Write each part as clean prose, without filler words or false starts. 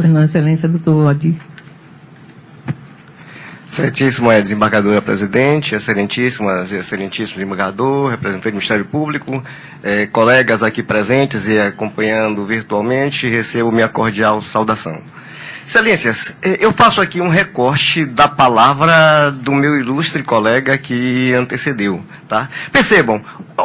Pois não, Excelência, doutor Odi. Excelentíssima desembargadora presidente, excelentíssimo desembargador, representante do Ministério Público, colegas aqui presentes e acompanhando virtualmente, recebo minha cordial saudação. Excelências, eu faço aqui um recorte da palavra do meu ilustre colega que antecedeu, tá? Percebam,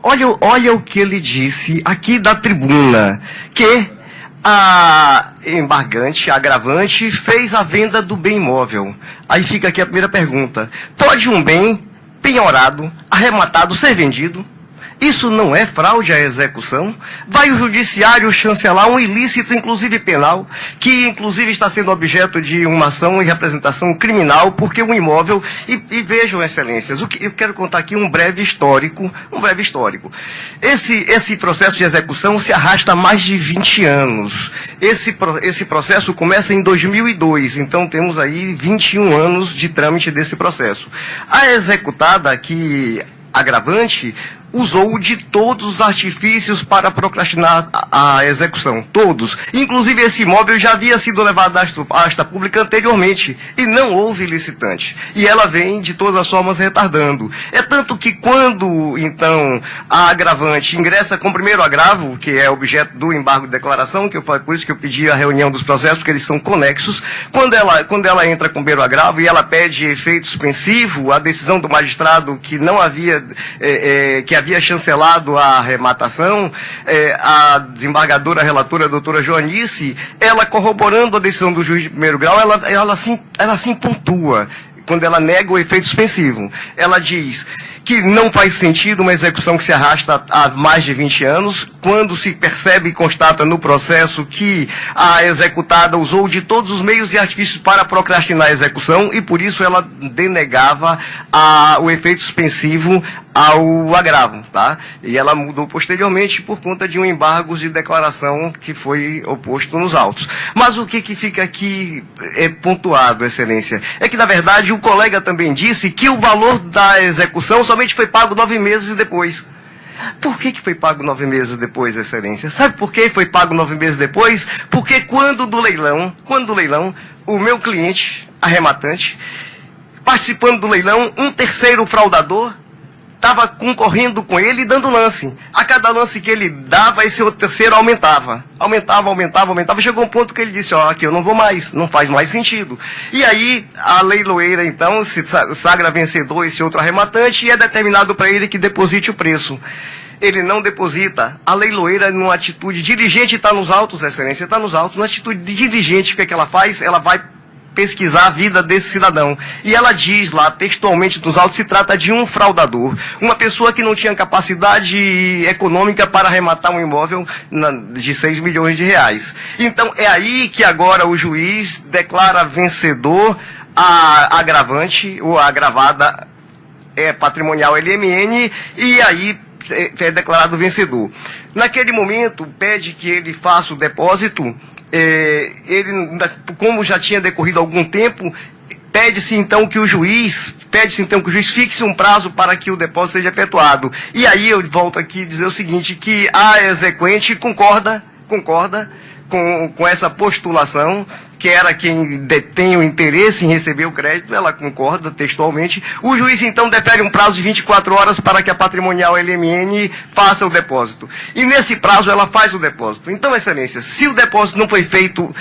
olha o que ele disse aqui da tribuna, que a embargante, a agravante, fez a venda do bem imóvel. Aí fica aqui a primeira pergunta. Pode um bem penhorado, arrematado, ser vendido? Isso não é fraude à execução? Vai o judiciário chancelar um ilícito, inclusive penal, que inclusive está sendo objeto de uma ação e representação criminal, porque um imóvel... E vejam, excelências, eu quero contar aqui um breve histórico. Esse processo de execução se arrasta há mais de 20 anos. Esse processo começa em 2002, então temos aí 21 anos de trâmite desse processo. A executada aqui, agravante, usou de todos os artifícios para procrastinar a execução, todos. Inclusive esse imóvel já havia sido levado à asta pública anteriormente e não houve licitante. E ela vem de todas as formas retardando. É tanto que quando, então, a agravante ingressa com o primeiro agravo, que é objeto do embargo de declaração, por isso que eu pedi a reunião dos processos, porque eles são conexos, quando ela entra com o primeiro agravo e ela pede efeito suspensivo, a decisão do magistrado que não havia, que havia chancelado a arrematação, a desembargadora relatora, a doutora Joanice, ela corroborando a decisão do juiz de primeiro grau, ela assim pontua, quando ela nega o efeito suspensivo. Ela diz que não faz sentido uma execução que se arrasta há mais de 20 anos, quando se percebe e constata no processo que a executada usou de todos os meios e artifícios para procrastinar a execução, e por isso ela denegava o efeito suspensivo ao agravo, tá? E ela mudou posteriormente por conta de um embargo de declaração que foi oposto nos autos. Mas o que fica aqui pontuado, excelência, é que, na verdade, o colega também disse que o valor da execução somente foi pago 9 meses depois. Por que foi pago 9 meses depois, excelência? Sabe por que foi pago 9 meses depois? Porque quando do leilão, o meu cliente, arrematante, participando do leilão, um terceiro fraudador estava concorrendo com ele e dando lance. A cada lance que ele dava, esse outro terceiro aumentava. Aumentava. Chegou um ponto que ele disse, aqui eu não vou mais, não faz mais sentido. E aí, a leiloeira, então, se sagra vencedor esse outro arrematante e é determinado para ele que deposite o preço. Ele não deposita. A leiloeira, numa atitude diligente, está nos autos, excelência, está nos autos, numa atitude diligente, o que ela faz? Ela vai pesquisar a vida desse cidadão. E ela diz lá, textualmente nos autos, se trata de um fraudador. Uma pessoa que não tinha capacidade econômica para arrematar um imóvel de 6 milhões de reais. Então, é aí que agora o juiz declara vencedor a agravante, ou a agravada patrimonial LMN, e aí é declarado vencedor. Naquele momento, pede que ele faça o depósito. Ele, como já tinha decorrido algum tempo, pede-se então que o juiz fixe um prazo para que o depósito seja efetuado. E aí eu volto aqui a dizer o seguinte, que a exequente concorda com essa postulação, que era quem detém o interesse em receber o crédito, ela concorda textualmente. O juiz, então, defere um prazo de 24 horas para que a patrimonial LMN faça o depósito. E nesse prazo ela faz o depósito. Então, excelência, se o depósito não foi feito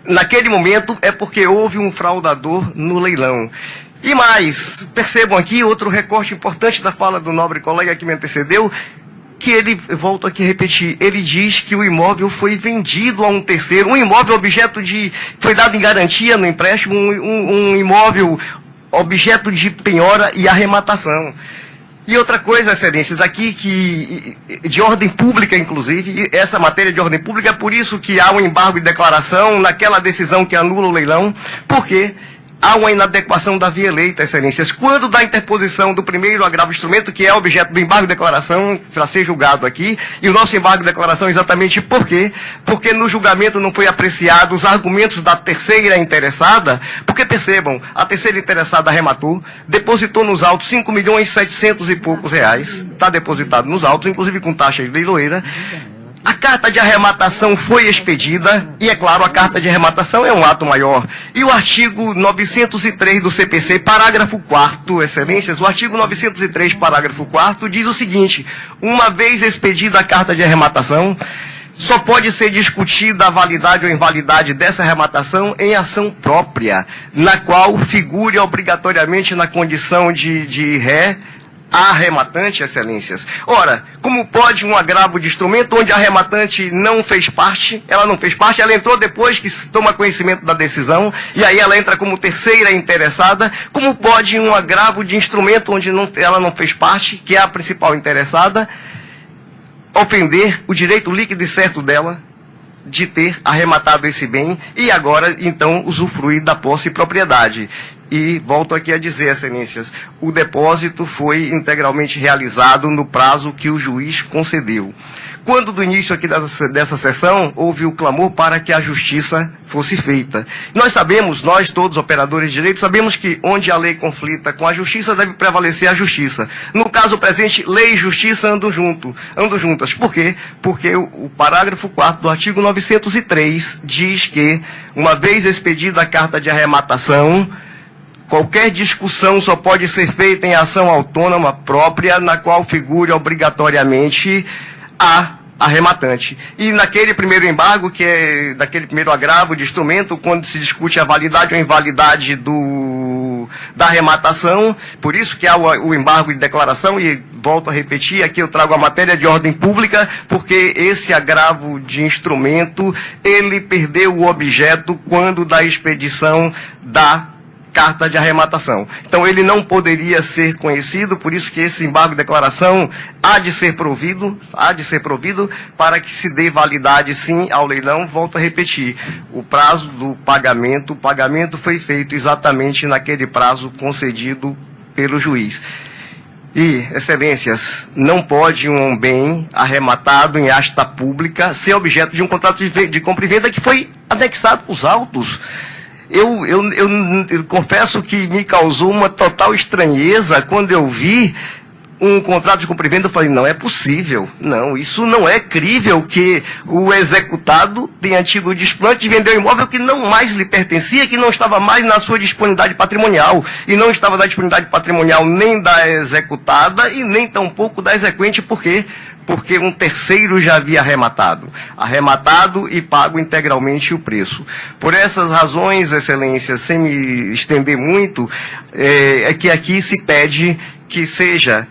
naquele momento, é porque houve um fraudador no leilão. E mais, percebam aqui outro recorte importante da fala do nobre colega que me antecedeu, que ele, volto aqui a repetir, ele diz que o imóvel foi vendido a um terceiro, um imóvel objeto de, foi dado em garantia no empréstimo, um imóvel objeto de penhora e arrematação. E outra coisa, excelências, aqui que, de ordem pública, inclusive, essa matéria de ordem pública, é por isso que há um embargo de declaração naquela decisão que anula o leilão, porque há uma inadequação da via eleita, excelências. Quando da interposição do primeiro agravo instrumento, que é objeto do embargo de declaração, para ser julgado aqui, e o nosso embargo de declaração exatamente por quê? Porque no julgamento não foi apreciado os argumentos da terceira interessada, porque percebam, a terceira interessada arrematou, depositou nos autos 5 milhões 700 e poucos reais, está depositado nos autos, inclusive com taxa de leiloeira, A carta de arrematação foi expedida, e é claro, a carta de arrematação é um ato maior. E o artigo 903 do CPC, parágrafo 4º, excelências, o artigo 903, parágrafo 4º, diz o seguinte: uma vez expedida a carta de arrematação, só pode ser discutida a validade ou invalidade dessa arrematação em ação própria, na qual figure obrigatoriamente na condição de ré a arrematante, excelências. Ora, como pode um agravo de instrumento onde a arrematante não fez parte, ela entrou depois que se toma conhecimento da decisão, e aí ela entra como terceira interessada, como pode um agravo de instrumento onde ela não fez parte, que é a principal interessada, ofender o direito líquido e certo dela de ter arrematado esse bem e agora, então, usufruir da posse e propriedade. E volto aqui a dizer, excelências, o depósito foi integralmente realizado no prazo que o juiz concedeu. Quando do início aqui dessa sessão, houve o clamor para que a justiça fosse feita. Nós sabemos, nós todos operadores de direito, sabemos que onde a lei conflita com a justiça, deve prevalecer a justiça. No caso presente, lei e justiça andam juntas. Por quê? Porque o parágrafo 4º do artigo 903 diz que, uma vez expedida a carta de arrematação, qualquer discussão só pode ser feita em ação autônoma própria, na qual figure obrigatoriamente a arrematante. E naquele primeiro embargo, que é daquele primeiro agravo de instrumento, quando se discute a validade ou invalidade da arrematação, por isso que há o embargo de declaração, e volto a repetir, aqui eu trago a matéria de ordem pública, porque esse agravo de instrumento, ele perdeu o objeto quando da expedição da carta de arrematação. Então, ele não poderia ser conhecido, por isso que esse embargo de declaração há de ser provido para que se dê validade, sim, ao leilão. Volto a repetir, o prazo do pagamento, o pagamento foi feito exatamente naquele prazo concedido pelo juiz. E, excelências, não pode um bem arrematado em asta pública ser objeto de um contrato de compra e venda que foi anexado aos autos. Eu confesso que me causou uma total estranheza quando eu vi um contrato de compra e venda. Eu falei, não é possível, não, isso não é crível que o executado tenha tido o desplante de vender um imóvel que não mais lhe pertencia, que não estava mais na sua disponibilidade patrimonial, e não estava na disponibilidade patrimonial nem da executada e nem tampouco da exequente. Por quê? Porque um terceiro já havia arrematado e pago integralmente o preço. Por essas razões, excelências, sem me estender muito, é que aqui se pede que seja...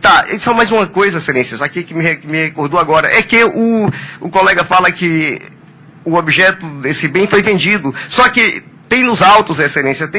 Tá, só mais uma coisa, excelências, aqui que me recordou agora, é que o colega fala que o objeto desse bem foi vendido, só que tem nos autos, excelência,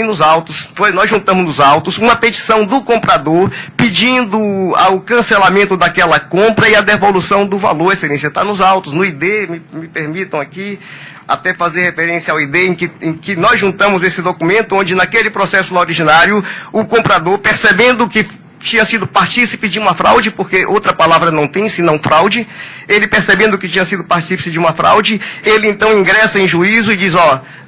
nós juntamos nos autos uma petição do comprador pedindo o cancelamento daquela compra e a devolução do valor, excelência, está nos autos, no ID, me permitam aqui até fazer referência ao ID em que nós juntamos esse documento, onde naquele processo lá originário, o comprador, percebendo que tinha sido partícipe de uma fraude, porque outra palavra não tem, senão fraude, ele percebendo que tinha sido partícipe de uma fraude, ele então ingressa em juízo e diz,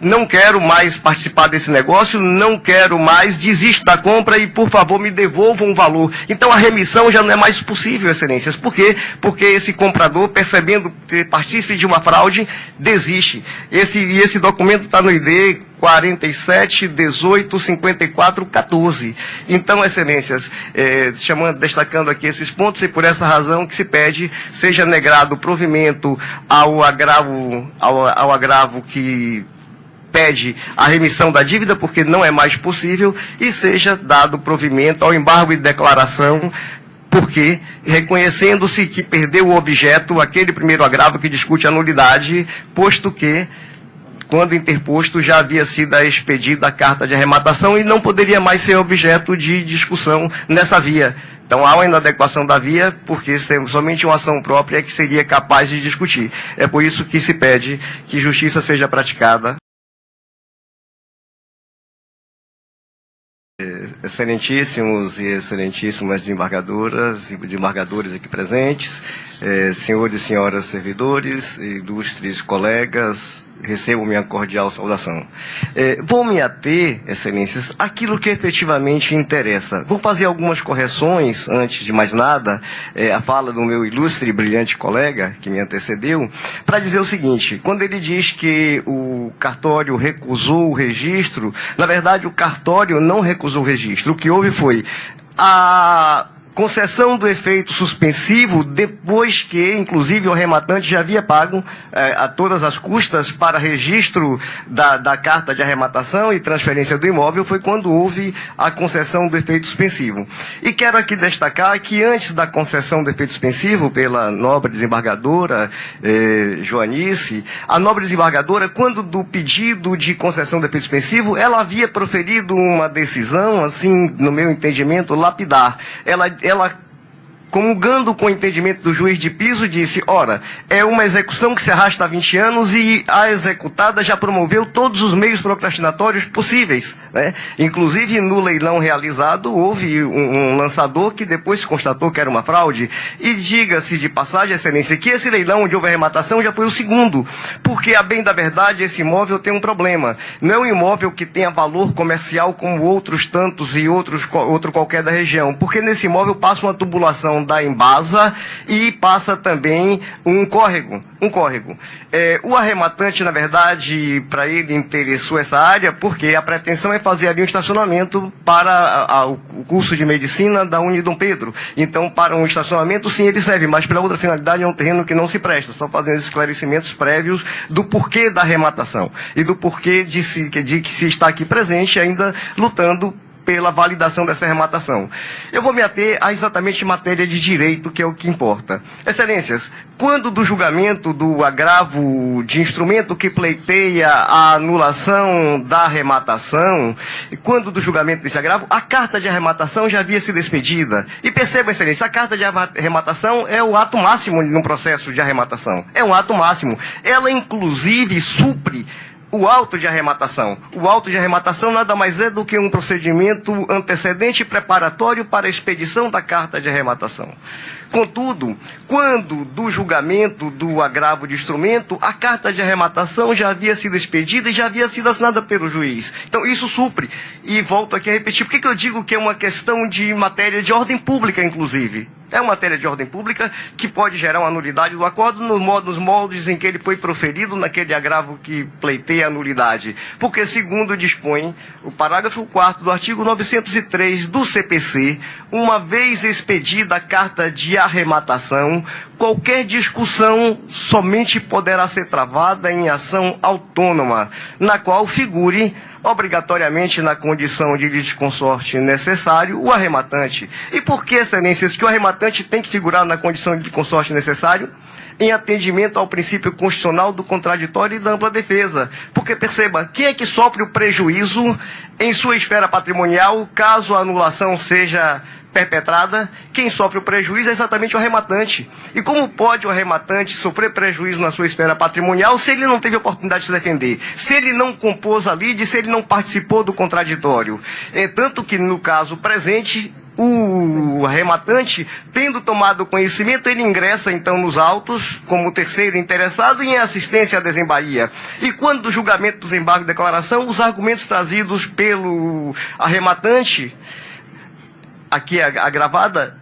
não quero mais participar desse negócio, não quero mais, desisto da compra e, por favor, me devolvam o valor. Então, a remissão já não é mais possível, excelências. Por quê? Porque esse comprador, percebendo ter partícipe de uma fraude, desiste. Esse documento está no ID 47, 18, 54, 14. Então, excelências, destacando aqui esses pontos, e por essa razão que se pede, seja negado provimento ao agravo que pede a remissão da dívida, porque não é mais possível, e seja dado provimento ao embargo de declaração, porque, reconhecendo-se que perdeu o objeto, aquele primeiro agravo que discute a nulidade, posto que, quando interposto, já havia sido expedida a carta de arrematação e não poderia mais ser objeto de discussão nessa via. Então, há uma inadequação da via, porque somente uma ação própria é que seria capaz de discutir. É por isso que se pede que justiça seja praticada. Excelentíssimos e excelentíssimas desembargadoras e desembargadores aqui presentes, senhores e senhoras servidores, ilustres colegas, recebo minha cordial saudação. Vou me ater, excelências, àquilo que efetivamente interessa. Vou fazer algumas correções, antes de mais nada, a fala do meu ilustre e brilhante colega, que me antecedeu, para dizer o seguinte: quando ele diz que o cartório recusou o registro, na verdade o cartório não recusou o registro. O que houve foi a concessão do efeito suspensivo, depois que, inclusive, o arrematante já havia pago a todas as custas para registro da carta de arrematação e transferência do imóvel, foi quando houve a concessão do efeito suspensivo. E quero aqui destacar que antes da concessão do efeito suspensivo pela nobre desembargadora Joanice, a nobre desembargadora, quando do pedido de concessão do efeito suspensivo, ela havia proferido uma decisão, assim, no meu entendimento, lapidar. Ela, comungando com o entendimento do juiz de piso, disse: ora, é uma execução que se arrasta há 20 anos e a executada já promoveu todos os meios procrastinatórios possíveis, né? Inclusive, no leilão realizado, houve um lançador que depois se constatou que era uma fraude. E diga-se de passagem, excelência, que esse leilão onde houve arrematação já foi o segundo, porque, a bem da verdade, esse imóvel tem um problema. Não é um imóvel que tenha valor comercial como outros tantos e outro qualquer da região, porque nesse imóvel passa uma tubulação da embasa e passa também um córrego. O arrematante, na verdade, para ele interessou essa área porque a pretensão é fazer ali um estacionamento para o curso de medicina da Unidom Pedro. Então, para um estacionamento, sim, ele serve, mas para outra finalidade é um terreno que não se presta. Estão fazendo esclarecimentos prévios do porquê da arrematação e do porquê de que se está aqui presente ainda lutando pela validação dessa arrematação. Eu vou me ater a exatamente matéria de direito, que é o que importa. Excelências, quando do julgamento do agravo de instrumento que pleiteia a anulação da arrematação, quando do julgamento desse agravo, a carta de arrematação já havia sido expedida. E perceba, excelência, a carta de arrematação é o ato máximo num processo de arrematação. É um ato máximo. Ela, inclusive, supre o auto de arrematação. O auto de arrematação nada mais é do que um procedimento antecedente e preparatório para a expedição da carta de arrematação. Contudo, quando do julgamento do agravo de instrumento, a carta de arrematação já havia sido expedida e já havia sido assinada pelo juiz. Então, isso supre. E volto aqui a repetir. Por que eu digo que é uma questão de matéria de ordem pública, inclusive? É uma matéria de ordem pública que pode gerar uma nulidade do acordo nos moldes em que ele foi proferido naquele agravo que pleiteia a nulidade. Porque, segundo dispõe o parágrafo 4º do artigo 903 do CPC, uma vez expedida a carta de arrematação, qualquer discussão somente poderá ser travada em ação autônoma, na qual figure obrigatoriamente na condição de litisconsorte necessário o arrematante. E por que, excelências, que o arrematante tem que figurar na condição de consorte necessário? Em atendimento ao princípio constitucional do contraditório e da ampla defesa. Porque, perceba, quem é que sofre o prejuízo em sua esfera patrimonial, caso a anulação seja perpetrada? Quem sofre o prejuízo é exatamente o arrematante. E como pode o arrematante sofrer prejuízo na sua esfera patrimonial se ele não teve oportunidade de se defender? Se ele não compôs a lide, se ele não participou do contraditório? Tanto que, no caso presente, o arrematante, tendo tomado conhecimento, ele ingressa então nos autos como terceiro interessado em assistência à desembaía. E quando do julgamento do desembargo de declaração, os argumentos trazidos pelo arrematante, aqui agravada,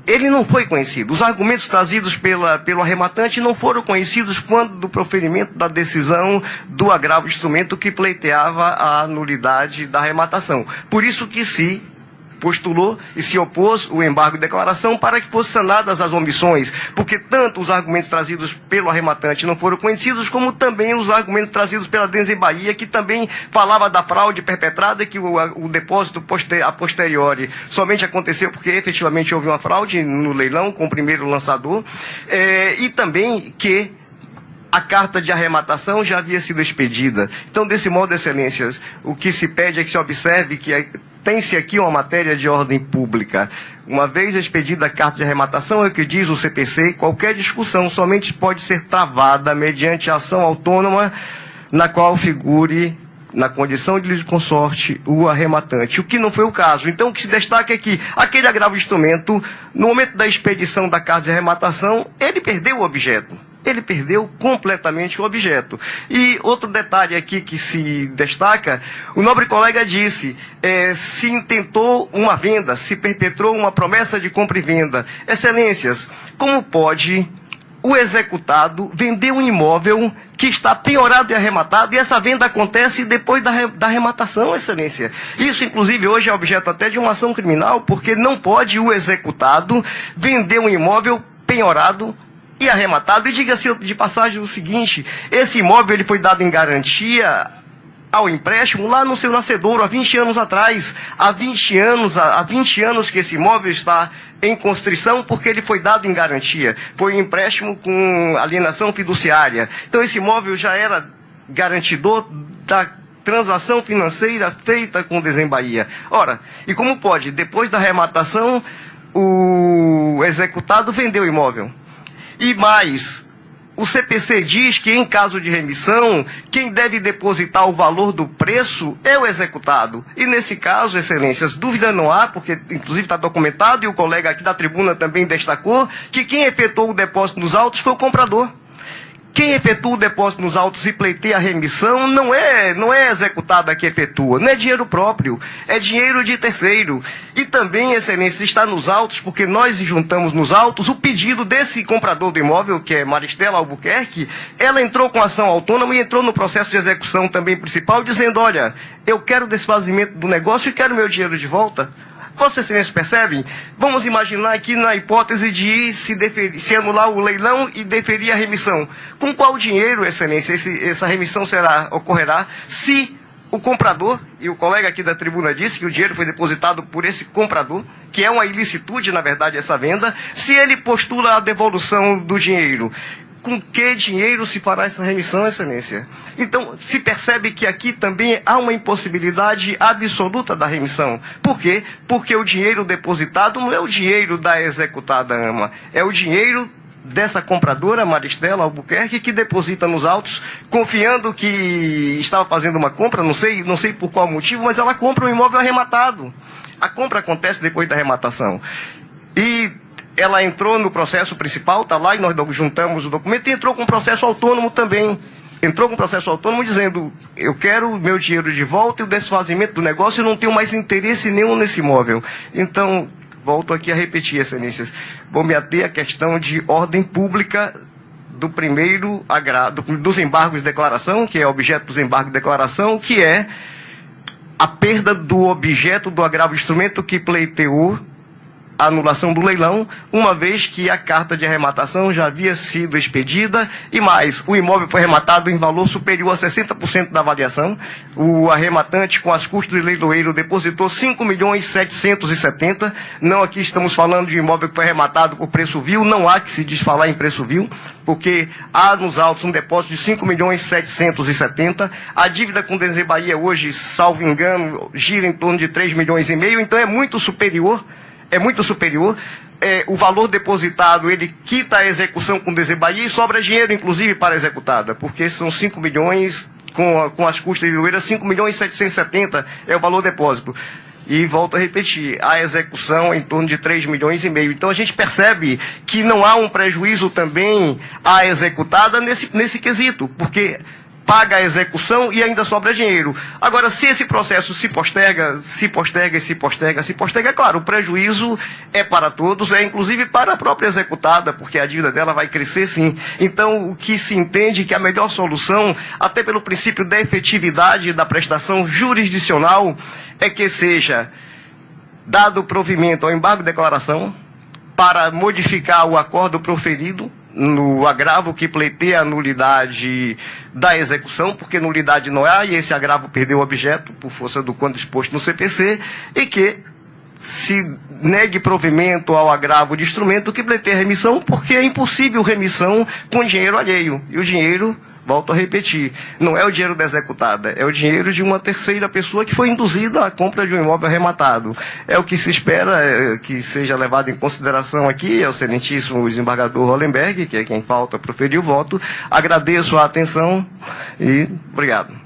ele não foi conhecido. Os argumentos trazidos pelo arrematante não foram conhecidos quando do proferimento da decisão do agravo de instrumento que pleiteava a nulidade da arrematação. Por isso que se postulou e se opôs o embargo de declaração para que fossem sanadas as omissões, porque tanto os argumentos trazidos pelo arrematante não foram conhecidos, como também os argumentos trazidos pela desembaía, que também falava da fraude perpetrada, que o depósito a posteriori somente aconteceu porque efetivamente houve uma fraude no leilão com o primeiro lançador, e também que a carta de arrematação já havia sido expedida. Então, desse modo, excelências, o que se pede é que se observe que tem-se aqui uma matéria de ordem pública. Uma vez expedida a carta de arrematação, é o que diz o CPC, qualquer discussão somente pode ser travada mediante ação autônoma na qual figure na condição de litisconsorte, o arrematante, o que não foi o caso. Então, o que se destaca é que aquele agravo de instrumento, no momento da expedição da carta de arrematação, ele perdeu o objeto. Ele perdeu completamente o objeto. E outro detalhe aqui que se destaca, o nobre colega disse, se intentou uma venda, se perpetrou uma promessa de compra e venda. Excelências, como pode o executado vender um imóvel que está penhorado e arrematado, e essa venda acontece depois da arrematação, excelência? Isso, inclusive, hoje é objeto até de uma ação criminal, porque não pode o executado vender um imóvel penhorado e arrematado. E diga-se de passagem o seguinte, esse imóvel ele foi dado em garantia ao empréstimo lá no seu nascedouro, há 20 anos atrás. Há 20 anos que esse imóvel está em constrição, porque ele foi dado em garantia. Foi um empréstimo com alienação fiduciária. Então esse imóvel já era garantidor da transação financeira feita com o Desembaía. Ora, e como pode, depois da arrematação, o executado vendeu o imóvel? E mais, o CPC diz que, em caso de remissão, quem deve depositar o valor do preço é o executado. E, nesse caso, excelências, dúvida não há, porque, inclusive, está documentado, e o colega aqui da tribuna também destacou, que quem efetuou o depósito nos autos foi o comprador. Quem efetua o depósito nos autos e pleiteia a remissão não é executada que efetua, não é dinheiro próprio, é dinheiro de terceiro. E também, excelência, está nos autos, porque nós juntamos nos autos o pedido desse comprador do imóvel, que é Maristela Albuquerque. Ela entrou com ação autônoma e entrou no processo de execução também principal, dizendo, olha, eu quero desfazimento do negócio e quero meu dinheiro de volta. Vossa Excelência percebem? Vamos imaginar aqui na hipótese de se anular o leilão e deferir a remissão. Com qual dinheiro, Excelência, essa remissão ocorrerá se o comprador, e o colega aqui da tribuna disse que o dinheiro foi depositado por esse comprador, que é uma ilicitude, na verdade, essa venda, se ele postula a devolução do dinheiro? Com que dinheiro se fará essa remissão, Excelência? Então, se percebe que aqui também há uma impossibilidade absoluta da remissão. Por quê? Porque o dinheiro depositado não é o dinheiro da executada AMA, é o dinheiro dessa compradora, Maristela Albuquerque, que deposita nos autos, confiando que estava fazendo uma compra, não sei por qual motivo, mas ela compra um imóvel arrematado. A compra acontece depois da arrematação. E ela entrou no processo principal, está lá, e nós juntamos o documento, e entrou com processo autônomo também. Entrou com processo autônomo dizendo, eu quero o meu dinheiro de volta e o desfazimento do negócio, eu não tenho mais interesse nenhum nesse imóvel. Então, volto aqui a repetir, excelências, vou me ater à questão de ordem pública do primeiro dos embargos de declaração, que é objeto dos embargos de declaração, que é a perda do objeto do agravo de instrumento que pleiteou a anulação do leilão, uma vez que a carta de arrematação já havia sido expedida, e mais, o imóvel foi arrematado em valor superior a 60% da avaliação. O arrematante, com as custas do leiloeiro, depositou 5.770.000. Não, aqui estamos falando de imóvel que foi arrematado por preço vil, não há que se desfalar em preço vil, porque há nos autos um depósito de 5.770.000. A dívida com o Desembaía hoje, salvo engano, gira em torno de 3,5 milhões, então é muito superior. O valor depositado, ele quita a execução com Desembaía e sobra dinheiro, inclusive, para a executada, porque são 5 milhões, com as custas de leiloeira, 5.770.000 é o valor depósito. E volto a repetir, a execução é em torno de 3,5 milhões. Então a gente percebe que não há um prejuízo também à executada nesse quesito, porque paga a execução e ainda sobra dinheiro. Agora, se esse processo se posterga, é claro, o prejuízo é para todos, é inclusive para a própria executada, porque a dívida dela vai crescer sim. Então, o que se entende que a melhor solução, até pelo princípio da efetividade da prestação jurisdicional, é que seja dado provimento ao embargo de declaração para modificar o acordo proferido no agravo que pleiteia a nulidade da execução, porque nulidade não há, e esse agravo perdeu o objeto por força do quanto exposto no CPC, e que se negue provimento ao agravo de instrumento que pleiteia a remissão, porque é impossível remissão com dinheiro alheio. E o dinheiro, volto a repetir, não é o dinheiro da executada, é o dinheiro de uma terceira pessoa que foi induzida à compra de um imóvel arrematado. É o que se espera que seja levado em consideração aqui, é o excelentíssimo desembargador Hollenberg, que é quem falta proferir o voto. Agradeço a atenção e obrigado.